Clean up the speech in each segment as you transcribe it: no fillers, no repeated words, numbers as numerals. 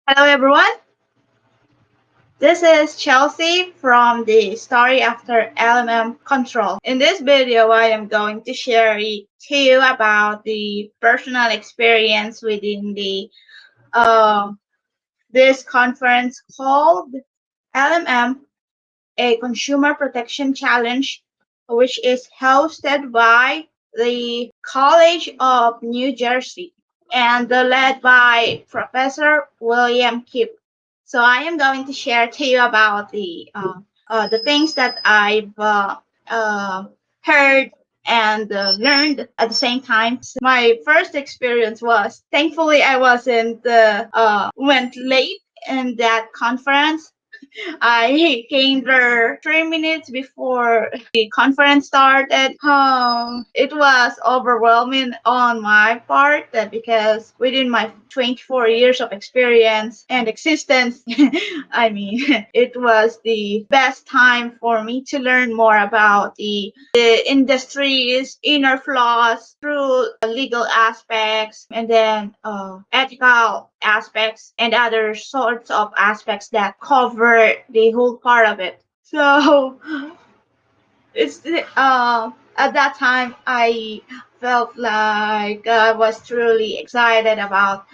Hello everyone, this is Chelsea from the Story After LMM Control. In this video, I am going to share to you about the personal experience within the uh, this conference called LMM, a Consumer Protection Challenge, which is hosted by the College of New Jersey and led by Professor William Kipp. So I am going to share to you about the things that I've uh, heard and learned at the same time. So my first experience was thankfully I wasn't went late in that conference. I came there 3 minutes before the conference started. It was overwhelming on my part because within my 24 years of experience and existence, I mean, it was the best time for me to learn more about the industry's inner flaws through legal aspects and then ethical aspects and other sorts of aspects that cover the whole part of it. So it's at that time I felt like I was truly excited about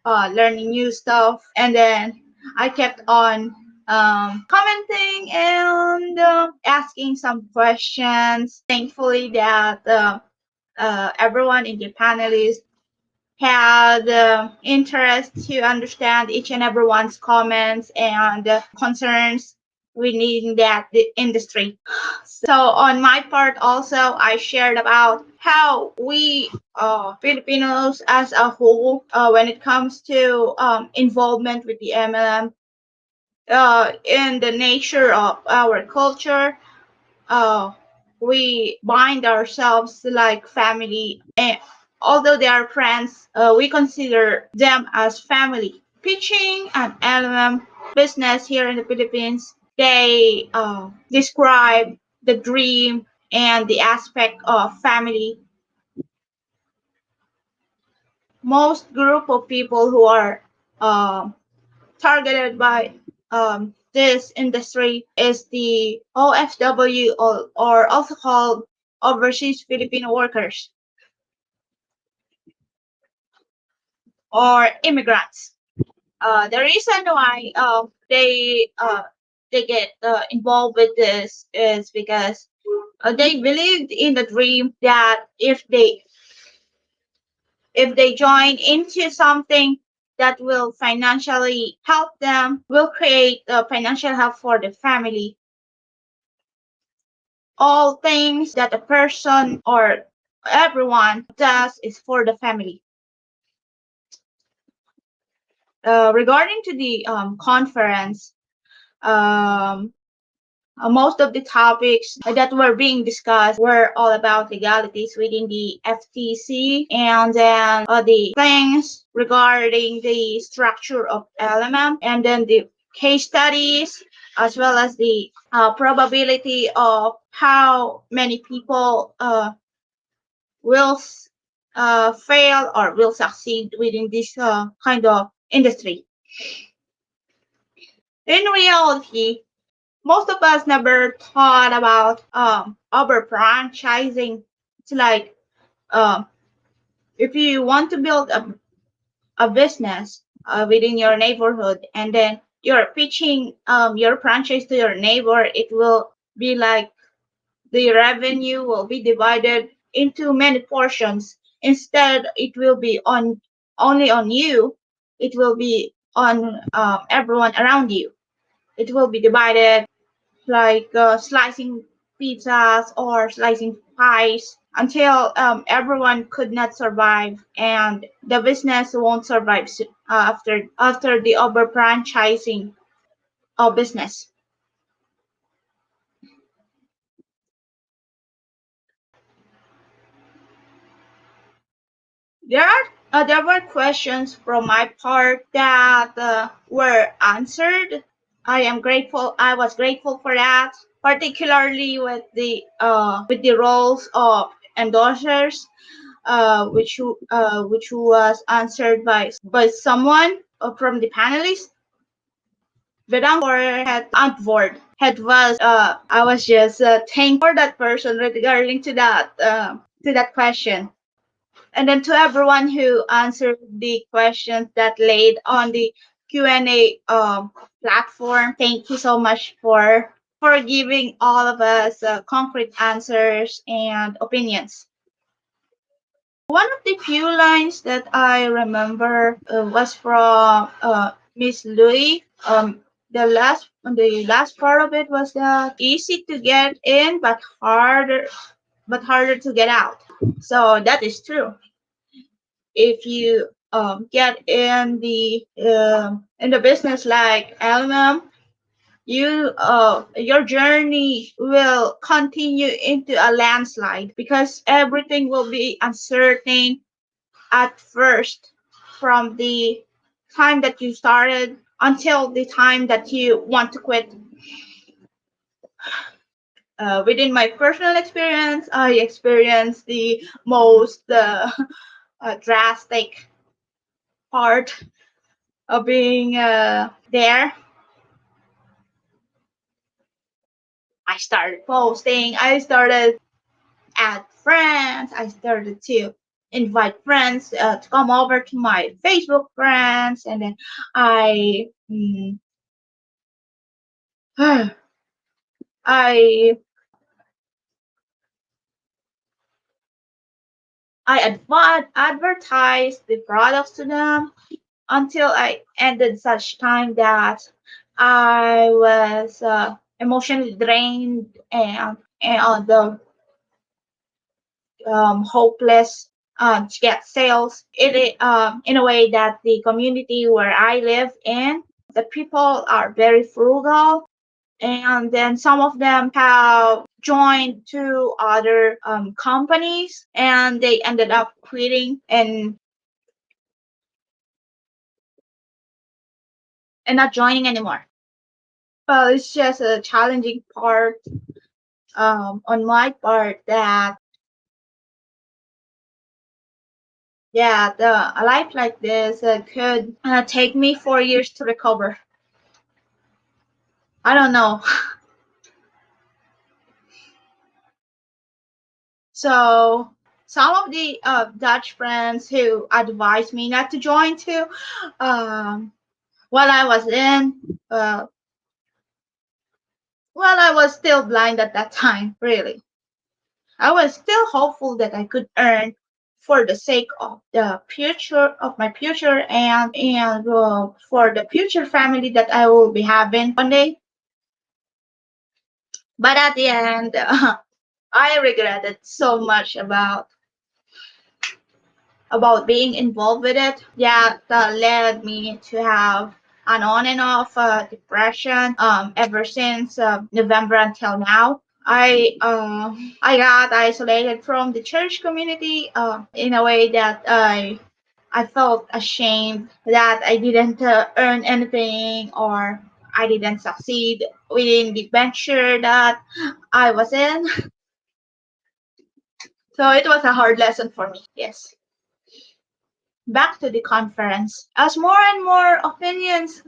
learning new stuff, and then I kept on commenting and asking some questions. Thankfully, that everyone in the panelists had interest to understand each and everyone's comments and concerns within that the industry. So on my part also, I shared about how we Filipinos as a whole, when it comes to involvement with the MLM, in the nature of our culture, uh, we bind ourselves like family. And although they are friends, we consider them as family. Pitching an LMM business here in the Philippines, they describe the dream and the aspect of family. Most group of people who are uh, targeted by this industry is the OFW, or also called overseas Filipino workers or immigrants. The reason why they get involved with this is because they believed in the dream that if they join into something that will financially help them, will create financial help for the family. All things that a person or everyone does is for the family. Regarding to the conference, um, most of the topics that were being discussed were all about legalities within the FTC, and then the things regarding the structure of LMM, and then the case studies, as well as the probability of how many people will fail or will succeed within this kind of industry. In reality, most of us never thought about over franchising. It's like um, if you want to build a business within your neighborhood, and then you're pitching your franchise to your neighbor, it will be like the revenue will be divided into many portions. Instead, it will be on only on you. It will be on everyone around you. It will be divided like slicing pizzas or slicing pies until everyone could not survive, and the business won't survive after the over franchising of business. There were questions from my part that were answered. I was grateful for that, particularly with the roles of endorsers, which was answered by someone. from the panelists. Vedang for had on board. Had was I was just thankful for that person regarding to that question. And then to everyone who answered the questions that laid on the Q&A platform, thank you so much for giving all of us concrete answers and opinions. One of the few lines that I remember was from Miss Louis. The last part of it was that easy to get in, but harder to get out. So that is true. If you get in the business like LMM, your journey will continue into a landslide because everything will be uncertain at first, from the time that you started until the time that you want to quit. Within my personal experience, I experienced the most drastic part of being there. I started posting. I started add friends. I started to invite friends to come over to my Facebook friends, and then I I advertised the products to them until I ended such time that I was emotionally drained and the hopeless to get sales. In a way that the community where I live in, the people are very frugal, and then some of them have joined two other companies, and they ended up quitting and not joining anymore. Well, it's just a challenging part on my part that yeah, a life like this could take me 4 years to recover. I don't know. So some of the Dutch friends who advised me not to join too, um, while I was in, well, I was still blind at that time. Really, I was still hopeful that I could earn for the sake of the future of my future and for the future family that I will be having one day. But at the end, I regretted so much about being involved with it. That led me to have an on and off depression ever since November until now. I got isolated from the church community in a way that I felt ashamed that I didn't earn anything, or I didn't succeed within the venture that I was in. So it was a hard lesson for me. Yes. Back to the conference. As more and more opinions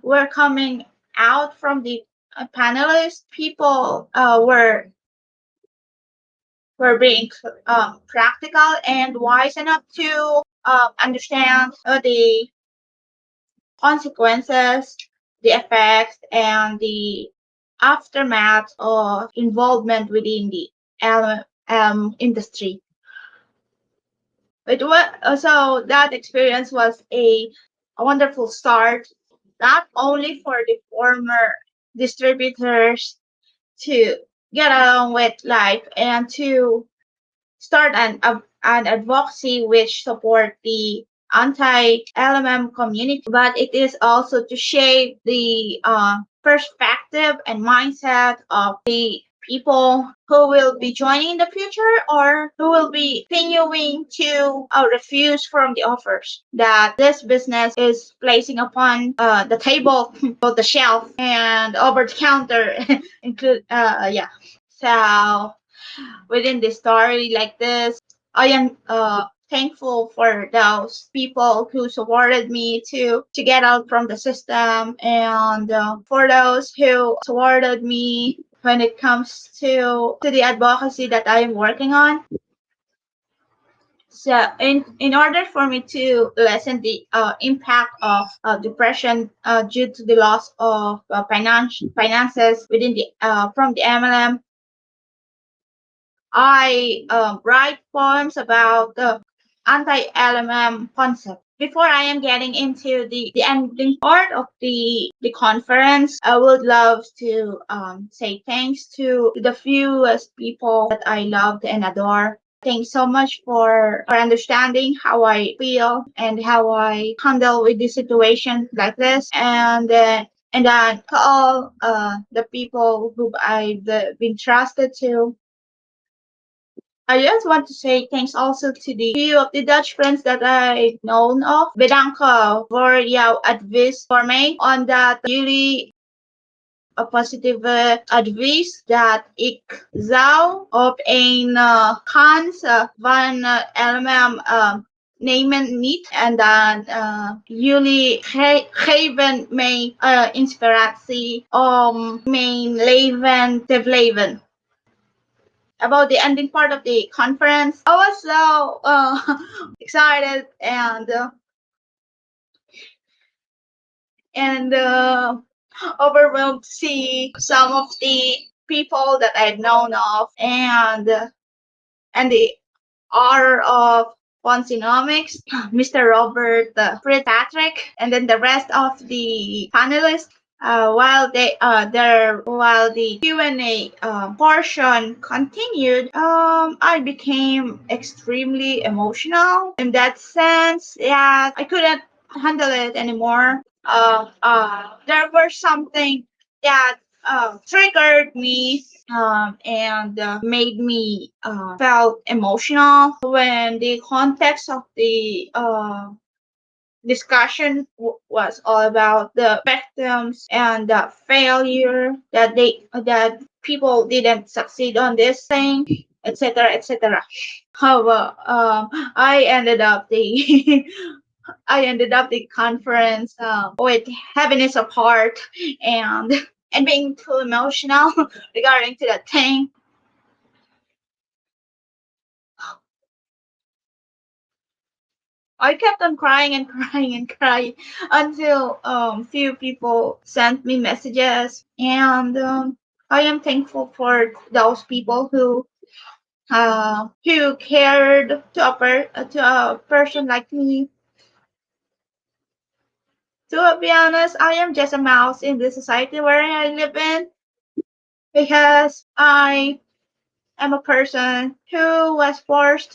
were coming out from the panelists, people were being practical and wise enough to understand the consequences, the effects, and the aftermath of involvement within the industry. So that experience was a wonderful start, not only for the former distributors to get along with life and to start an advocacy which support the anti-LMM community, but it is also to shape the perspective and mindset of the people who will be joining in the future or who will be continuing to refuse from the offers that this business is placing upon the table, both the shelf and over the counter, include yeah. So within the story like this, I am thankful for those people who supported me to get out from the system, and for those who supported me when it comes to the advocacy that I am working on. So, in order for me to lessen the impact of depression due to the loss of finances within the from the MLM, I write poems about the anti-LMM concept. Before I am getting into the ending part of the conference, I would love to say thanks to the fewest people that I loved and adore. Thanks so much for understanding how I feel and how I handle with the situation like this. And then to all the people who I've been trusted to, I just want to say thanks also to the few of the Dutch friends that I've known of. Bedankt voor jouw advies voor mij. Omdat jullie een positieve advies dat ik zou op een kans van LMM nemen niet. En dan jullie geven mij inspiratie om mijn leven te leven. About the ending part of the conference, I was so excited and overwhelmed to see some of the people that I'd known of, and the author of Ponzinomics, Mr. Robert Fitzpatrick, and then the rest of the panelists. While the Q&A portion continued, I became extremely emotional in that sense. Yeah, I couldn't handle it anymore. There was something that triggered me and made me felt emotional when the context of the discussion was all about the victims and the failure that people didn't succeed on this thing, etc., etc. However, I ended up the I ended up the conference with heaviness of heart and and being too emotional regarding to that thing. I kept on crying and crying and crying until few people sent me messages, and I am thankful for those people who cared to a person like me. To be honest, I am just a mouse in the society where I live in, because I am a person who was forced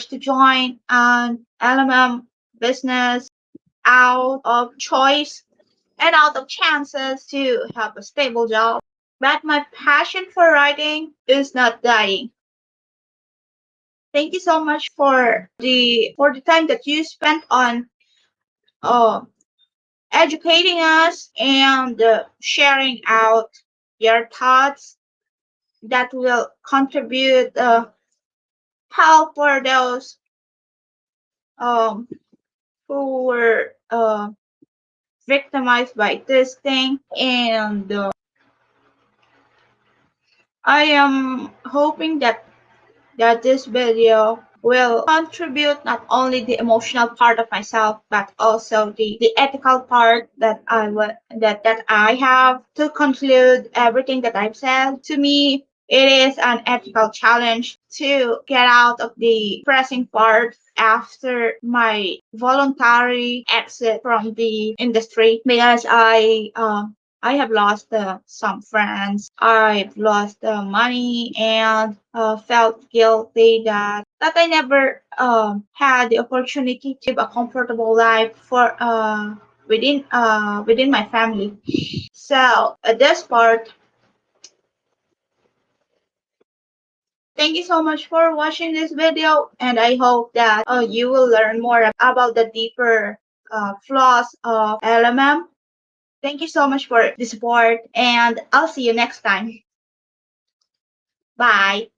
to join an LMM business out of choice and out of chances to have a stable job. But my passion for writing is not dying. Thank you so much for the time that you spent on uh, educating us and sharing out your thoughts that will contribute help for those um, who were victimized by this thing. And I am hoping that this video will contribute not only the emotional part of myself, but also the ethical part that I have. To conclude everything that I've said, to me it is an ethical challenge to get out of the pressing part after my voluntary exit from the industry, because I have lost some friends. I've lost money and felt guilty that I never had the opportunity to live a comfortable life for within my family. So at this part, thank you so much for watching this video, and I hope that you will learn more about the deeper flaws of LMM. Thank you so much for the support, and I'll see you next time. Bye.